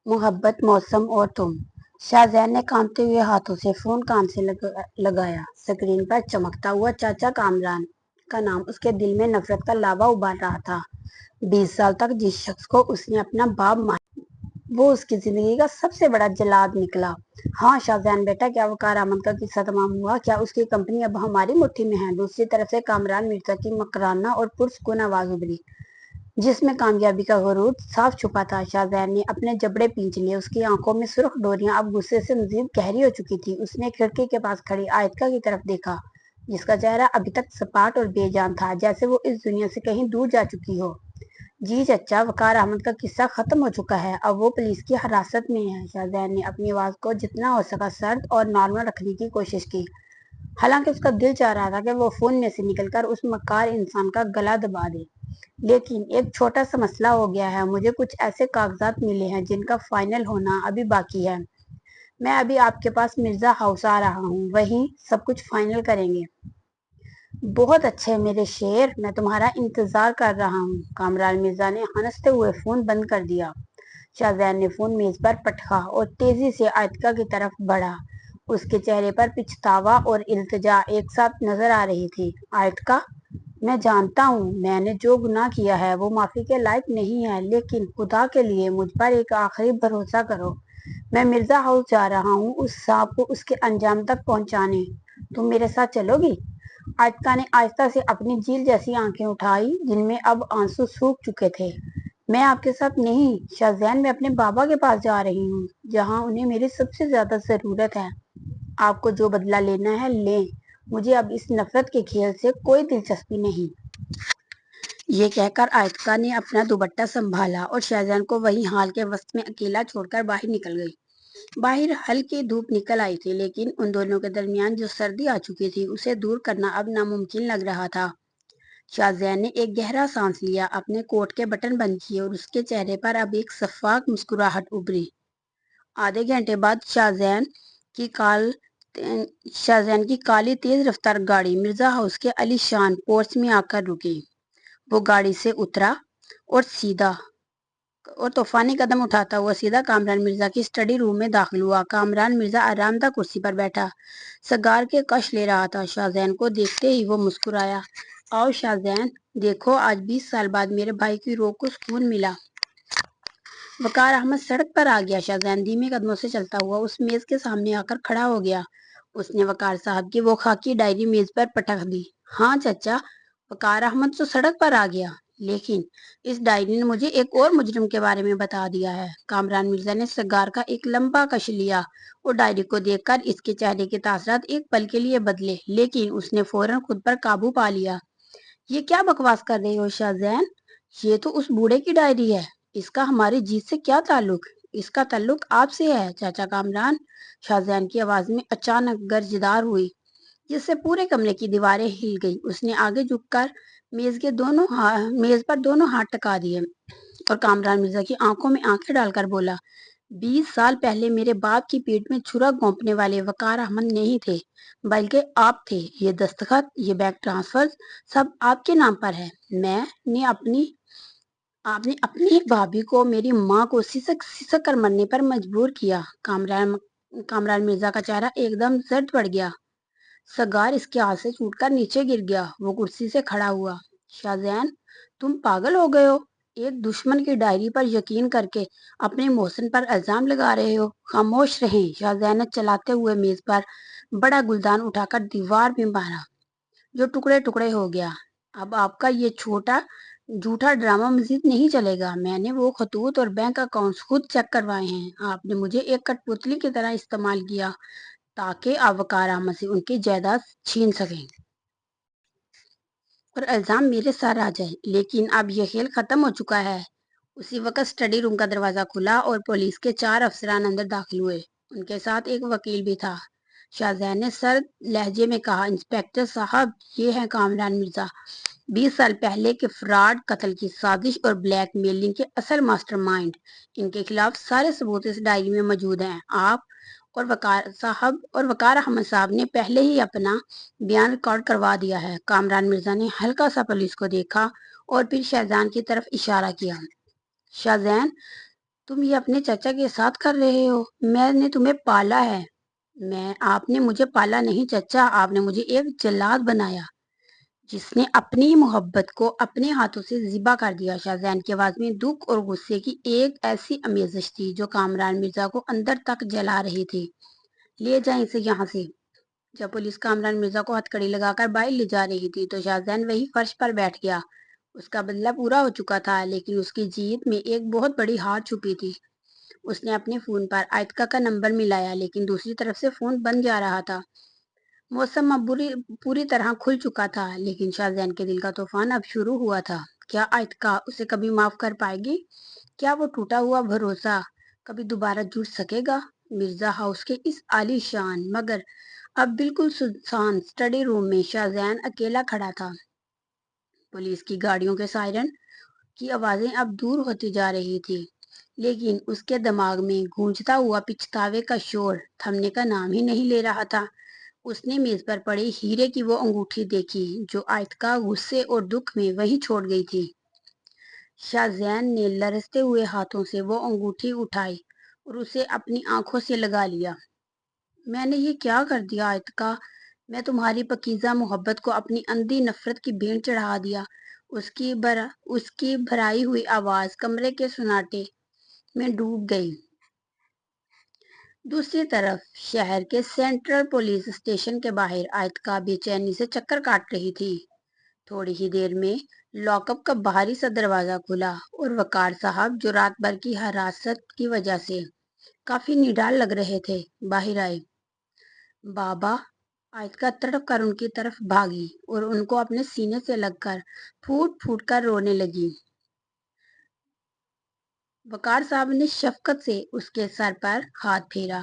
मोहब्बत, मौसम और तुम। शाहजैन ने कांपते हुए हाथों से फोन कान से लगाया। स्क्रीन पर चमकता हुआ चाचा कामरान का नाम उसके दिल में नफरत का लावा उबाल रहा था। 20 साल तक जिस शख्स को उसने अपना बाप माना, वो उसकी जिंदगी का सबसे बड़ा जलाद निकला। हाँ शाहजैन बेटा, क्या वकार अहमद का किस्सा तमाम हुआ? क्या उसकी कंपनी अब हमारी मुट्ठी में है? दूसरी तरफ से कामरान मिर्जा की मकराना और पुरसुकून आवाज उभरी, जिसमें कामयाबी का गुरूर साफ छुपा था। शाहजैन ने अपने जबड़े पींच लिए। उसकी आंखों में सुर्ख डोरियां अब गुस्से से मजीद गहरी हो चुकी थी। उसने खिड़की के पास खड़ी आयतका की तरफ देखा, जिसका चेहरा अभी तक सपाट और बेजान था, जैसे वो इस दुनिया से कहीं दूर जा चुकी हो। जी चचा, वकार अहमद का किस्सा खत्म हो चुका है, अब वो पुलिस की हिरासत में है। शाहजैन ने अपनी आवाज को जितना हो सका सर्द और नॉर्मल रखने की कोशिश की। हालांकि उसका दिल चाह रहा था कि वो फोन में से निकलकर उस मक्कार इंसान का गला दबा दे। लेकिन एक छोटा सा मसला हो गया है। मुझे कुछ ऐसे कागजात मिले हैं जिनका फाइनल होना अभी बाकी है। मैं अभी आपके पास मिर्जा हाउस आ रहा हूँ, वहीं सब कुछ फाइनल करेंगे। बहुत अच्छे मेरे शेर, मैं तुम्हारा इंतजार कर रहा हूँ। कामरान मिर्जा ने हंसते हुए फोन बंद कर दिया। शाहजैन ने फोन मेज पर पटका और तेजी से आयतका की तरफ बढ़ा। उसके चेहरे पर पिछतावा और इल्तिजा एक साथ नजर आ रही थी। आयतका, मैं जानता हूँ मैंने जो गुनाह किया है वो माफी के लायक नहीं है, लेकिन खुदा के लिए मुझ पर एक आखिरी भरोसा करो। मैं मिर्जा हाउस जा रहा हूँ उस सांप को उसके अंजाम तक पहुँचाने। तुम मेरे साथ चलोगी? आयतका ने आहिस्ता से अपनी झील जैसी आंखें उठाई, जिनमें अब आंसू सूख चुके थे। मैं आपके साथ नहीं शाहजैन, मैं अपने बाबा के पास जा रही हूँ, जहाँ उन्हें मेरी सबसे ज्यादा जरूरत है। आपको जो बदला लेना है लें, मुझे अब इस नफरत के खेल से कोई दिलचस्पी नहीं। ये कहकर आयतका ने अपना दुपट्टा संभाला और शाहजहान को वही हाल के वक्त में अकेला छोड़कर बाहर निकल गई। बाहर हल्की धूप निकल आई थी, लेकिन उन दोनों के दरमियान जो सर्दी आ चुकी थी उसे दूर करना अब नामुमकिन लग रहा था। शाहजहान ने एक गहरा सांस लिया, अपने कोट के बटन बंद किए और उसके चेहरे पर अब एक शफाक मुस्कुराहट उभरी। आधे घंटे बाद शाहजहान की काली तेज रफ्तार गाड़ी मिर्जा हाउस के अलीशान पोर्च में आकर रुकी। वो गाड़ी से उतरा और तूफानी कदम उठाता हुआ सीधा कामरान मिर्जा की स्टडी रूम में दाखिल हुआ। कामरान मिर्जा आरामदायक कुर्सी पर बैठा सगार के कश ले रहा था। शाहजहान को देखते ही वो मुस्कुराया। आओ शाहजहान, देखो आज 20 साल बाद मेरे भाई की रूह को सुकून मिला। वकार अहमद सड़क पर आ गया। शाहजहान धीमे कदमों से चलता हुआ उस मेज के सामने आकर खड़ा हो गया। उसने वकार साहब की वो खाकी डायरी मेज पर पटक दी। हाँ चचा, वकार अहमद तो सड़क पर आ गया, लेकिन इस डायरी ने मुझे एक और मुजरिम के बारे में बता दिया है। कामरान मिर्जा ने सिगार का एक लंबा कश लिया और डायरी को देखकर इसके चेहरे के तासरात एक पल के लिए बदले, लेकिन उसने फौरन खुद पर काबू पा लिया। ये क्या बकवास कर रहे हो शाहजहान? ये तो उस बूढ़े की डायरी है। इसका हमारी जीत से क्या ताल्लुक? इसका ताल्लुक आपसे है चाचा कामरान। शाहजहान की आवाज में अचानक गर्जदार हुई, जिससे पूरे कमरे की दीवारें हिल गई। उसने आगे झुककर मेज पर दोनों हाथ टिका दिए और कामरान मिर्जा की आंखों में आंखें डालकर बोला, 20 साल पहले मेरे बाप की पीठ में छुरा घोंपने वाले वकार अहमद नहीं थे, बल्कि आप थे। ये दस्तखत, ये बैंक ट्रांसफर सब आपके नाम पर है। मैंने अपनी आपने अपनी एक भाभी को, मेरी माँ को सिसक सिसक कर मरने पर मजबूर किया। कामरान मिर्जा का चेहरा एकदम जर्द पड़ गया। सगार इसके हाथ से छूटकर नीचे गिर गया। वो कुर्सी से खड़ा हुआ। शाहजहान, तुम पागल हो गए हो? एक दुश्मन की डायरी पर यकीन करके अपने मोहसिन पर इल्जाम लगा रहे हो? खामोश रहें। शाहजहान ने चलाते हुए मेज पर बड़ा गुलदान उठाकर दीवार में मारा, जो टुकड़े टुकड़े हो गया। अब आपका ये छोटा झूठा ड्रामा मजीद नहीं चलेगा। मैंने वो खतूत और बैंक अकाउंट्स खुद चेक करवाए हैं। आपने मुझे एक कठपुतली की तरह इस्तेमाल किया ताकि आप वकार अहमद से उनकी जायदाद छीन सकें और इल्जाम मेरे सर आ जाए। लेकिन अब यह खेल खत्म हो चुका है। उसी वक्त स्टडी रूम का दरवाजा खुला और पुलिस के 4 अफसरान अंदर दाखिल हुए। उनके साथ एक वकील भी था। शाहजहान ने सर्द लहजे में कहा, इंस्पेक्टर साहब, ये है कामरान मिर्जा, 20 साल पहले के फ्रॉड, कत्ल की साजिश और ब्लैकमेलिंग के असल मास्टरमाइंड। इनके खिलाफ सारे सबूत इस डायरी में मौजूद हैं। आप और वकार अहमद साहब ने पहले ही अपना बयान रिकॉर्ड करवा दिया है। कामरान मिर्जा ने हल्का सा पुलिस को देखा और फिर शाहजहान की तरफ इशारा किया। शाहजहान, تم یہ اپنے چچا کے ساتھ کر رہے ہو؟ میں نے تمہیں پالا ہے۔ آپ نے مجھے پالا نہیں چچا، آپ نے مجھے ایک جلاد بنایا جس نے اپنی محبت کو اپنے ہاتھوں سے ذبح کر دیا۔ شاہزین کی آواز میں دکھ اور غصے کی ایک ایسی آمیزش تھی جو کامران مرزا کو اندر تک جلا رہی تھی۔ لے جائیں اسے یہاں سے۔ جب پولیس کامران مرزا کو ہتھ کڑی لگا کر باہر لے جا رہی تھی تو شاہزین وہی فرش پر بیٹھ گیا۔ اس کا بدلہ پورا ہو چکا تھا، لیکن اس کی جیت میں ایک بہت بڑی ہار چھپی تھی۔ اس نے اپنے فون پر آئتکا کا نمبر ملایا، لیکن دوسری طرف سے فون بند جا رہا تھا۔ موسم اب پوری طرح کھل چکا تھا، لیکن شاہزین کے دل کا طوفان اب شروع ہوا تھا۔ کیا آئتکا اسے کبھی معاف کر پائے گی؟ کیا وہ ٹوٹا ہوا بھروسہ کبھی دوبارہ جڑ سکے گا؟ مرزا ہاؤس کے اس عالی شان مگر اب بالکل سنسان اسٹڈی روم میں شاہزین اکیلا کھڑا تھا۔ پولیس کی گاڑیوں کے سائرن کی آوازیں اب دور ہوتی جا رہی تھی، لیکن اس کے دماغ میں گونجتا ہوا پچھتاوے کا شور تھمنے کا نام ہی نہیں لے رہا تھا۔ اس نے میز پر پڑے ہیرے کی وہ انگوٹھی دیکھی جو آئتکا غصے اور دکھ میں وہیں چھوڑ گئی تھی۔ شاہزین نے لرزتے ہوئے ہاتھوں سے وہ انگوٹھی اٹھائی اور اسے اپنی آنکھوں سے لگا لیا۔ میں نے یہ کیا کر دیا آئتکا؟ میں تمہاری پاکیزہ محبت کو اپنی اندھی نفرت کی بھینٹ چڑھا دیا۔ اس کی بھرائی ہوئی آواز کمرے کے سناٹے میں ڈوب گئی۔ دوسری طرف شہر کے سینٹرل پولیس اسٹیشن کے باہر آئتکا بے چینی سے چکر کاٹ رہی تھی۔ تھوڑی ہی دیر میں لاک اپ کا باہری سا دروازہ کھلا اور وقار صاحب جو رات بھر کی حراست کی وجہ سے کافی نڈال لگ رہے تھے باہر آئے۔ بابا! آئتکا تڑپ کر ان کی طرف بھاگی اور ان کو اپنے سینے سے لگ کر پھوٹ پھوٹ کر رونے لگی۔ وقار صاحب نے شفقت سے اس کے سر پر ہاتھ پھیرا۔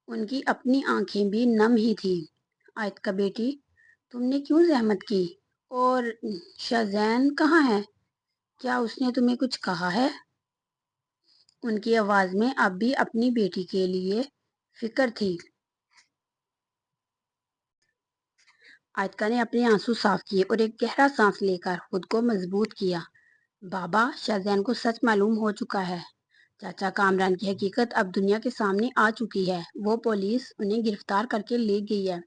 ان کی اپنی آنکھیں بھی نم ہی تھی۔ آئتکا بیٹی، تم نے کیوں زحمت کی؟ اور شاہزین کہاں ہے؟ کیا اس نے تمہیں کچھ کہا ہے؟ ان کی آواز میں اب بھی اپنی بیٹی کے لیے فکر تھی۔ آئتکا نے اپنے آنسو صاف کیے اور ایک گہرا سانس لے کر خود کو مضبوط کیا۔ بابا، شاہزین کو سچ معلوم ہو چکا ہے۔ چاچا کامران کی حقیقت اب دنیا کے سامنے آ چکی ہے۔ وہ پولیس انہیں گرفتار کر کے لے گئی ہے۔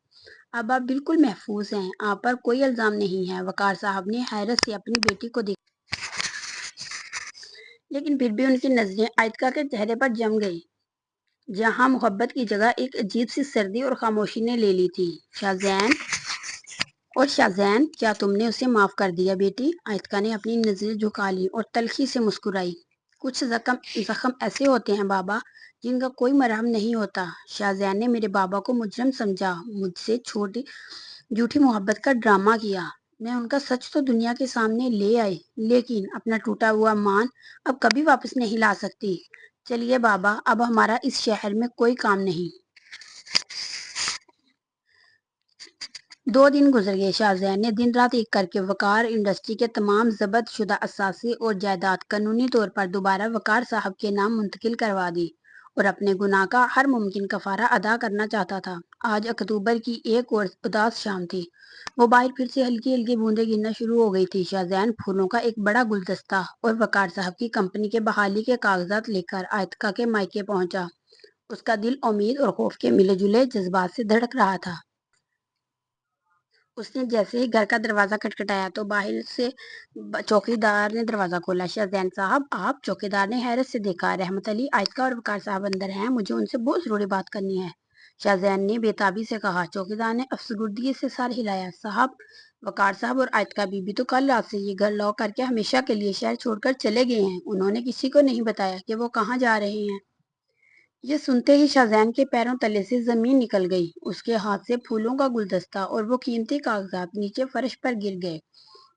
اب آپ بالکل محفوظ ہیں، آپ پر کوئی الزام نہیں ہے۔ وقار صاحب نے حیرت سے اپنی بیٹی کو دیکھا، لیکن پھر بھی ان کی نظریں آئتکا کے چہرے پر جم گئی، جہاں محبت کی جگہ ایک عجیب سی سردی اور خاموشی نے لے لی تھی۔ شاہزین، کیا تم نے اسے معاف کر دیا بیٹی؟ آئتکا نے اپنی نظریں جھکا لی اور تلخی سے مسکرائی۔ کچھ زخم ایسے ہوتے ہیں بابا جن کا کوئی مرہم نہیں ہوتا۔ شاہزین نے میرے بابا کو مجرم سمجھا، مجھ سے جھوٹی محبت کا ڈرامہ کیا۔ میں ان کا سچ تو دنیا کے سامنے لے آئی، لیکن اپنا ٹوٹا ہوا مان اب کبھی واپس نہیں لا سکتی۔ چلیے بابا، اب ہمارا اس شہر میں کوئی کام نہیں۔ 2 دن گزر گئے۔ شاہزین نے دن رات ایک کر کے وقار انڈسٹری کے تمام ضبط شدہ اثاثے اور جائیداد قانونی طور پر دوبارہ وقار صاحب کے نام منتقل کروا دی اور اپنے گناہ کا ہر ممکن کفارہ ادا کرنا چاہتا تھا۔ آج اکتوبر کی ایک اور اداس شام تھی۔ وہ باہر پھر سے ہلکی ہلکی بوندیں گرنا شروع ہو گئی تھی۔ شاہزین پھولوں کا ایک بڑا گلدستہ اور وقار صاحب کی کمپنی کے بحالی کے کاغذات لے کر آئتکا کے مائکے پہنچا۔ اس کا دل امید اور خوف کے ملے جلے جذبات سے دھڑک رہا تھا۔ اس نے جیسے ہی گھر کا دروازہ کھٹکھٹایا تو باہر سے چوکی دار نے دروازہ کھولا۔ شاہزین صاحب، آپ؟ چوکی دار نے حیرت سے دیکھا۔ رحمت علی، آئتکا اور وقار صاحب اندر ہیں، مجھے ان سے بہت ضروری بات کرنی ہے، شاہزین نے بے تابی سے کہا۔ چوکی دار نے افسردگی سے سر ہلایا۔ صاحب، وقار صاحب اور آئتکا بی بی تو کل رات سے یہ گھر لاک کر کے ہمیشہ کے لیے شہر چھوڑ کر چلے گئے ہیں۔ انہوں نے کسی کو نہیں بتایا کہ وہ کہاں جا رہے ہیں۔ یہ سنتے ہی شاہزین کے پیروں تلے سے زمین نکل گئی۔ اس کے ہاتھ سے پھولوں کا گلدستہ اور وہ قیمتی کاغذات نیچے فرش پر گر گئے۔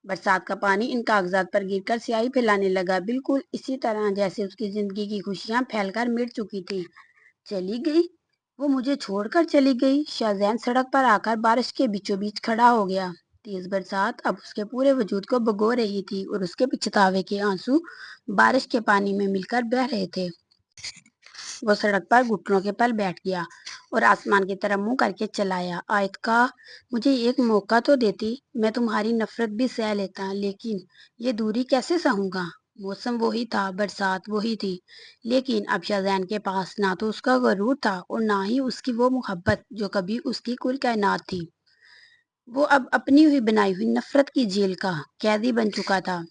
برسات کا پانی ان کاغذات پر گر کر سیاہی پھیلانے لگا، بالکل اسی طرح جیسے اس کی زندگی کی خوشیاں پھیل کر مٹ چکی تھی۔ چلی گئی؟ وہ مجھے چھوڑ کر چلی گئی؟ شاہزین سڑک پر آ کر بارش کے بیچوں بیچ کھڑا ہو گیا۔ تیز برسات اب اس کے پورے وجود کو بھگو رہی تھی اور اس کے پچھتاوے کے آنسو بارش کے پانی میں مل کر بہہ رہے تھے۔ وہ سڑک پر گھٹنوں کے بل بیٹھ گیا اور آسمان کی طرف منہ کر کے چلایا۔ آئتکا، مجھے ایک موقع تو دیتی، میں تمہاری نفرت بھی سہ لیتا، لیکن یہ دوری کیسے سہوں گا؟ मौसम वही था, बरसात वही थी, लेकिन अब शाहजहान के पास ना तो उसका गरूर था और ना ही उसकी वो मोहब्बत जो कभी उसकी कुल कायनात थी। वो अब अपनी हुई बनाई हुई नफरत की जेल का कैदी बन चुका था।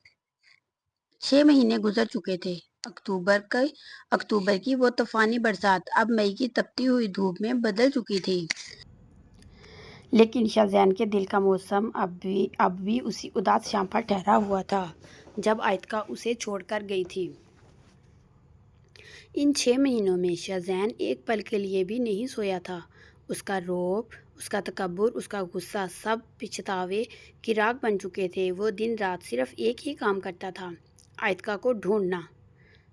6 महीने गुजर चुके थे। अक्टूबर की वो तूफानी बरसात अब मई की तपती हुई धूप में बदल चुकी थी। लेकिन शाहजहान के दिल का मौसम अब भी उसी उदास शाम पर ठहरा हुआ था जब आयतका उसे छोड़कर गई थी। इन 6 महीनों में शाहजहान एक पल के लिए भी नहीं सोया था। उसका रौब, उसका तकब्बुर, उसका गुस्सा सब पिछतावे की राख बन चुके थे। वो दिन रात सिर्फ एक ही काम करता था, आयतका को ढूंढना।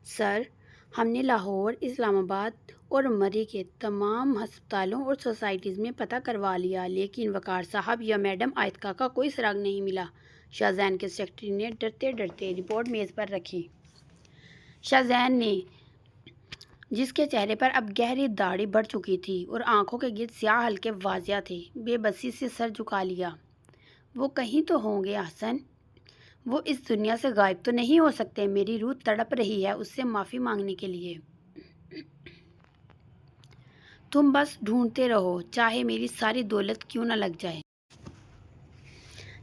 सर, हमने लाहौर, इस्लामाबाद और मरी के तमाम अस्पतालों और सोसाइटीज़ में पता करवा लिया, लेकिन वकार साहब या मैडम आयतका का कोई सुराग नहीं मिला। शाहजहान के सेक्रेटरी ने डरते डरते रिपोर्ट मेज़ पर रखी। शाहजहान ने, जिसके चेहरे पर अब गहरी दाढ़ी बढ़ चुकी थी और आंखों के गिर्द स्याह हल्के वाजिया थे, बेबसी से सर झुका लिया। वो कहीं तो होंगे हसन, वो इस दुनिया से गायब तो नहीं हो सकते। मेरी रूह तड़प रही है उससे माफ़ी मांगने के लिए। तुम बस ढूंढते रहो, चाहे मेरी सारी दौलत क्यों न लग जाए।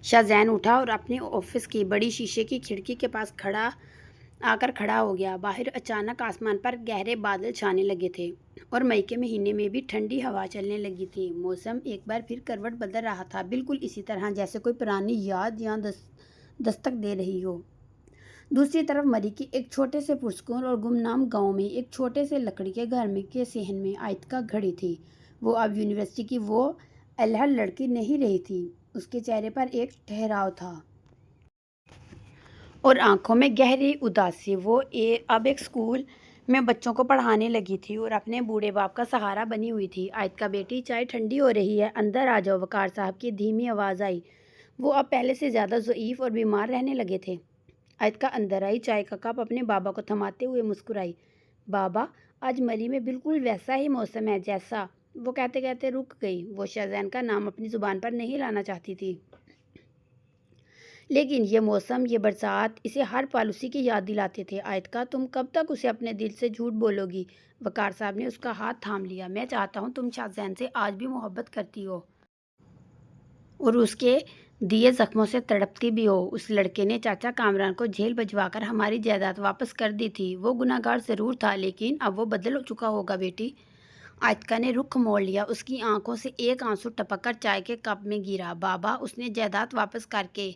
शाहजहान उठा और अपने ऑफिस की बड़ी शीशे की खिड़की के पास खड़ा हो गया। बाहर अचानक आसमान पर गहरे बादल छाने लगे थे और मई के महीने में भी ठंडी हवा चलने लगी थी। मौसम एक बार फिर करवट बदल रहा था, बिल्कुल इसी तरह जैसे कोई पुरानी याद यहाँ दस्तक दे रही हो। दूसरी तरफ मरी की एक छोटे से पुरस्कून और गुमनाम गांव में एक छोटे से लकड़ी के घर में के सहन में आयतका घड़ी थी। वो अब यूनिवर्सिटी की वो अल्हड़ लड़की नहीं रही थी। उसके चेहरे पर एक ठहराव था और आंखों में गहरी उदासी। वो अब एक स्कूल में बच्चों को पढ़ाने लगी थी और अपने बूढ़े बाप का सहारा बनी हुई थी। आयतका बेटी, चाय ठंडी हो रही है, अंदर आ जाओ, वकार साहब की धीमी आवाज़ आई। वो अब पहले से ज़्यादा ज़ईफ़ और बीमार रहने लगे थे। आयतका अंदर आई, चाय का कप अपने बाबा को थमाते हुए मुस्कुराई। बाबा, आज मरी में बिल्कुल वैसा ही मौसम है जैसा। वो कहते कहते रुक गई। वो शाहजहान का नाम अपनी ज़ुबान पर नहीं लाना चाहती थी, लेकिन ये मौसम, ये बरसात, इसे हर पल उसी की याद दिलाते थे। आयतका, तुम कब तक उसे अपने दिल से झूठ बोलोगी? वकार साहब ने उसका हाथ थाम लिया। मैं चाहता हूँ तुम शाहजहान से आज भी मोहब्बत करती हो और उसके दिए जख्मों से तड़पती भी हो। उस लड़के ने चाचा कामरान को जेल भिजवाकर हमारी जायदाद वापस कर दी थी। वो गुनाहगार ज़रूर था, लेकिन अब वो बदल चुका होगा बेटी। आयतका ने रुख मोड़ लिया। उसकी आंखों से एक आंसू टपककर चाय के कप में गिरा। बाबा, उसने जायदाद वापस करके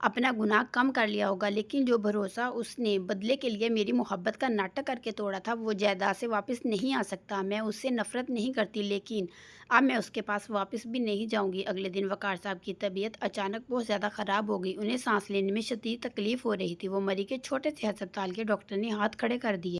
अपना गुनाह कम कर लिया होगा, लेकिन जो भरोसा उसने बदले के लिए मेरी मोहब्बत का नाटक करके तोड़ा था, वो जायदाद से वापस नहीं आ सकता। मैं उससे नफरत नहीं करती, लेकिन अब मैं उसके पास वापस भी नहीं जाऊंगी। अगले दिन वकार साहब की तबीयत अचानक बहुत ज़्यादा ख़राब हो गई। उन्हें सांस लेने में शदीद तकलीफ हो रही थी। वो मरी के छोटे से अस्पताल के डॉक्टर ने हाथ खड़े कर दिए।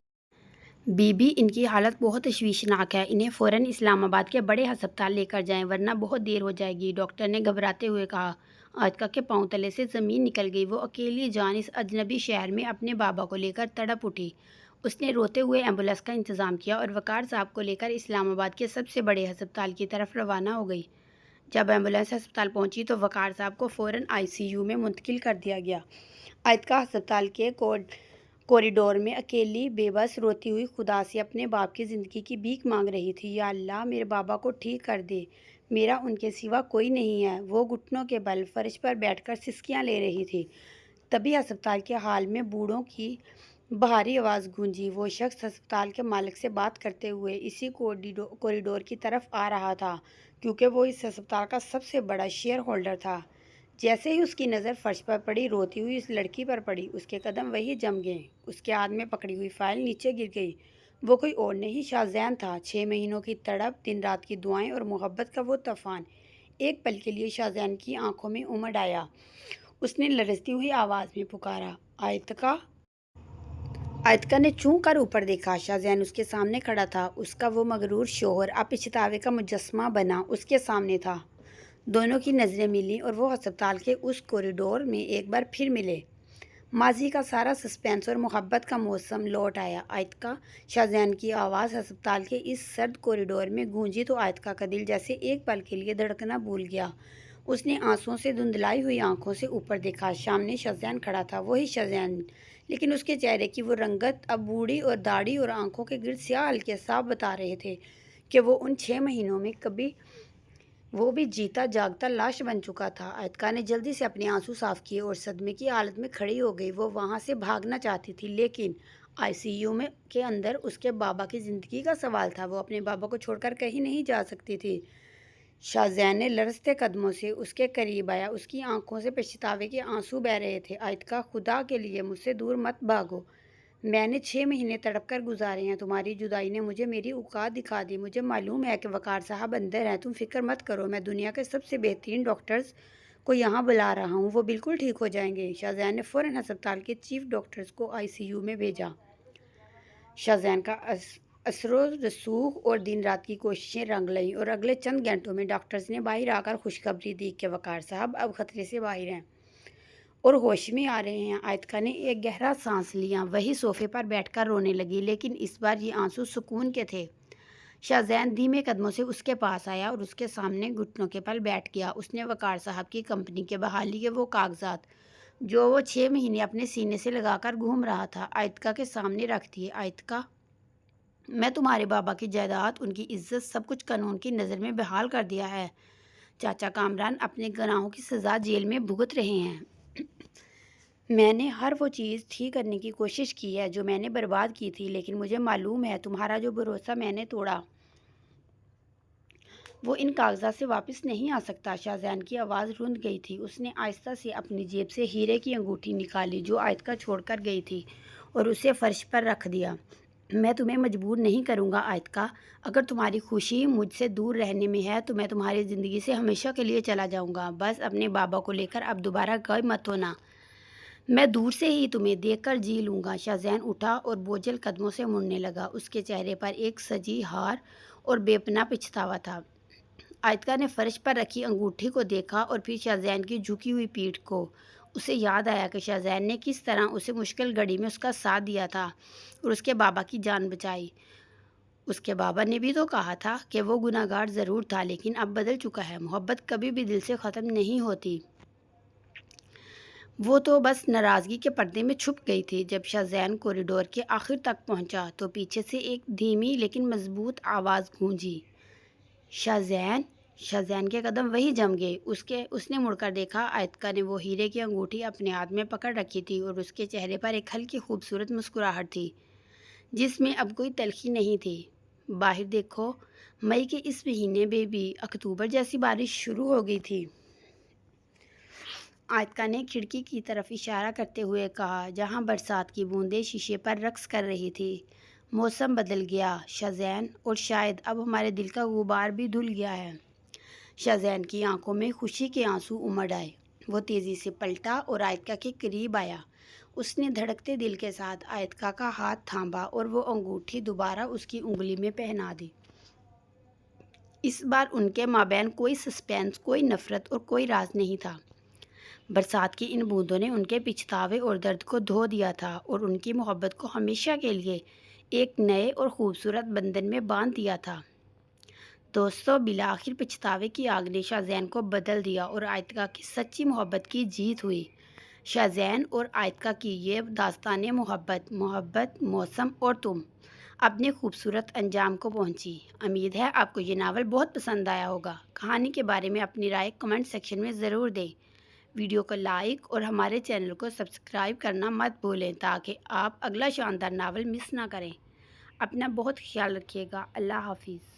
बीबी, इनकी हालत बहुत तशवीशनाक है, इन्हें फ़ौरन इस्लामाबाद के बड़े अस्पताल लेकर जाएं, वरना बहुत देर हो जाएगी, डॉक्टर ने घबराते हुए कहा। आयतका के पांव तले से ज़मीन निकल गई। वो अकेली जान इस अजनबी शहर में अपने बाबा को लेकर तड़प उठी। उसने रोते हुए एम्बुलेंस का इंतज़ाम किया और वकार साहब को लेकर इस्लामाबाद के सबसे बड़े अस्पताल की तरफ रवाना हो गई। जब एम्बुलेंस अस्पताल पहुंची तो वकार साहब को फ़ौरन आईसीयू में मुंतकिल कर दिया गया। आयतका अस्पताल के कॉरिडोर में अकेली बेबस रोती हुई खुदा से अपने बाप की ज़िंदगी की भीख मांग रही थी। या अल्लाह, मेरे बाबा को ठीक कर दे, मेरा उनके सिवा कोई नहीं है। वो घुटनों के बल फर्श पर बैठकर सिसकियां ले रही थी। तभी अस्पताल के हाल में बूढ़ों की भारी आवाज़ गूंजी। वो शख्स अस्पताल के मालिक से बात करते हुए इसी कॉरिडोर की तरफ आ रहा था, क्योंकि वो इस अस्पताल का सबसे बड़ा शेयर होल्डर था। जैसे ही उसकी नज़र फर्श पर पड़ी, रोती हुई उस लड़की पर पड़ी, उसके कदम वही जम गए। उसके हाथ में पकड़ी हुई फाइल नीचे गिर गई। वो कोई और नहीं, शाहजहान था। 6 महीनों की तड़प, दिन रात की दुआएं और मोहब्बत का वो तूफान एक पल के लिए शाहजहान की आंखों में उमड़ आया। उसने लरजती हुई आवाज़ में पुकारा, आयतका। आयतका ने चूं कर ऊपर देखा। शाहजहान उसके सामने खड़ा था। उसका वो मगरूर शोहर अब पछतावे का मुजस्मा बना उसके सामने था। दोनों की नज़रें मिली और वो अस्पताल के उस कॉरिडोर में एक बार फिर मिले। माजी का सारा सस्पेंस और मोहब्बत का मौसम लौट आया। आयतका, शाहजहान की आवाज़ अस्पताल के इस सर्द कॉरिडोर में गूंजी तो आयतका का दिल जैसे एक पल के लिए धड़कना भूल गया। उसने आंसुओं से धुंधलाई हुई आंखों से ऊपर देखा। सामने शाहजहान खड़ा था, वही शाहजहान لیکن اس کے چہرے کی وہ رنگت اب بوڑھی اور داڑھی اور آنکھوں کے گرد سیاہ ہلکے صاف بتا رہے تھے کہ وہ ان 6 مہینوں میں کبھی وہ بھی جیتا جاگتا لاش بن چکا تھا۔ آیتکا نے جلدی سے اپنے آنسو صاف کیے اور صدمے کی حالت میں کھڑی ہو گئی۔ وہ وہاں سے بھاگنا چاہتی تھی لیکن ICU میں کے اندر اس کے بابا کی زندگی کا سوال تھا۔ وہ اپنے بابا کو چھوڑ کر کہیں نہیں جا سکتی تھی۔ شاذین نے لرزتے قدموں سے اس کے قریب آیا۔ اس کی آنکھوں سے پچھتاوے کے آنسو بہہ رہے تھے۔ آیتکا، خدا کے لیے مجھ سے دور مت بھاگو۔ میں نے 6 مہینے تڑپ کر گزارے ہیں۔ تمہاری جدائی نے مجھے میری اوقات دکھا دی۔ مجھے معلوم ہے کہ وقار صاحب اندر ہیں۔ تم فکر مت کرو، میں دنیا کے سب سے بہترین ڈاکٹرز کو یہاں بلا رہا ہوں، وہ بالکل ٹھیک ہو جائیں گے۔ شاذین نے فوراً ہسپتال کے چیف ڈاکٹرز کو ICU میں بھیجا۔ شاذین کا اثر و رسوخ اور دن رات کی کوششیں رنگ لیں اور اگلے چند گھنٹوں میں ڈاکٹرز نے باہر آ کر خوشخبری دی کہ وقار صاحب اب خطرے سے باہر ہیں اور ہوش میں آ رہے ہیں۔ آیتکا نے ایک گہرا سانس لیا۔ وہی صوفے پر بیٹھ کر رونے لگی، لیکن اس بار یہ آنسو سکون کے تھے۔ شاذین دھیمے قدموں سے اس کے پاس آیا اور اس کے سامنے گھٹنوں کے بل بیٹھ گیا۔ اس نے وقار صاحب کی کمپنی کے بحالی کے وہ کاغذات جو وہ 6 مہینے اپنے سینے سے لگا کر گھوم رہا تھا آیتکا کے سامنے رکھ دیے۔ آیتکا، میں تمہارے بابا کی جائیداد، ان کی عزت، سب کچھ قانون کی نظر میں بحال کر دیا ہے۔ چاچا کامران اپنے گناہوں کی سزا جیل میں بھگت رہے ہیں۔ میں نے ہر وہ چیز ٹھیک کرنے کی کوشش کی ہے جو میں نے برباد کی تھی، لیکن مجھے معلوم ہے تمہارا جو بھروسہ میں نے توڑا وہ ان کاغذات سے واپس نہیں آ سکتا۔ شاذین کی آواز رند گئی تھی۔ اس نے آہستہ سے اپنی جیب سے ہیرے کی انگوٹھی نکالی جو آیتکا چھوڑ کر گئی تھی اور اسے فرش پر رکھ دیا۔ میں تمہیں مجبور نہیں کروں گا آیتکا، اگر تمہاری خوشی مجھ سے دور رہنے میں ہے تو میں تمہاری زندگی سے ہمیشہ کے لیے چلا جاؤں گا۔ بس اپنے بابا کو لے کر اب دوبارہ غائب مت ہونا، میں دور سے ہی تمہیں دیکھ کر جی لوں گا۔ شاذین اٹھا اور بوجھل قدموں سے مڑنے لگا۔ اس کے چہرے پر ایک سجی ہار اور بے پناہ پچھتاوا تھا۔ آیتکا نے فرش پر رکھی انگوٹھی کو دیکھا اور پھر شاذین کی جھکی ہوئی پیٹھ کو۔ اسے یاد آیا کہ شاذین نے کس طرح اسے مشکل گھڑی میں اس کا ساتھ دیا تھا اور اس کے بابا کی جان بچائی۔ اس کے بابا نے بھی تو کہا تھا کہ وہ گناہ گار ضرور تھا لیکن اب بدل چکا ہے۔ محبت کبھی بھی دل سے ختم نہیں ہوتی، وہ تو بس ناراضگی کے پردے میں چھپ گئی تھی۔ جب شاذین کوریڈور کے آخر تک پہنچا تو پیچھے سے ایک دھیمی لیکن مضبوط آواز گونجی، شاذین۔ شاذین کے قدم وہی جم گئے۔ اس نے مڑ کر دیکھا۔ آیتکا نے وہ ہیرے کی انگوٹھی اپنے ہاتھ میں پکڑ رکھی تھی اور اس کے چہرے پر ایک ہلکی خوبصورت مسکراہٹ تھی جس میں اب کوئی تلخی نہیں تھی۔ باہر دیکھو، مئی کے اس مہینے میں بھی اکتوبر جیسی بارش شروع ہو گئی تھی۔ آیتکا نے کھڑکی کی طرف اشارہ کرتے ہوئے کہا جہاں برسات کی بوندیں شیشے پر رقص کر رہی تھی۔ موسم بدل گیا شاذین، اور شاید اب ہمارے دل کا غبار بھی دھل گیا ہے۔ شاذین کی آنکھوں میں خوشی کے آنسو امڑ آئے۔ وہ تیزی سے پلٹا اور آیتکا کے قریب آیا۔ اس نے دھڑکتے دل کے ساتھ آیتکا کا ہاتھ تھاما اور وہ انگوٹھی دوبارہ اس کی انگلی میں پہنا دی۔ اس بار ان کے مابین کوئی سسپینس، کوئی نفرت اور کوئی راز نہیں تھا۔ برسات کی ان بوندوں نے ان کے پچھتاوے اور درد کو دھو دیا تھا اور ان کی محبت کو ہمیشہ کے لیے ایک نئے اور خوبصورت بندھن میں باندھ دیا تھا۔ دوستو، بالآخر پچھتاوے کی آگ نے شاذین کو بدل دیا اور آیتکا کی سچی محبت کی جیت ہوئی۔ شاذین اور آیتکا کی یہ داستان محبت، موسم اور تم اپنے خوبصورت انجام کو پہنچی۔ امید ہے آپ کو یہ ناول بہت پسند آیا ہوگا۔ کہانی کے بارے میں اپنی رائے کمنٹ سیکشن میں ضرور دیں۔ ویڈیو کو لائک اور ہمارے چینل کو سبسکرائب کرنا مت بھولیں تاکہ آپ اگلا شاندار ناول مس نہ کریں۔ اپنا بہت خیال رکھیے گا۔ اللہ حافظ۔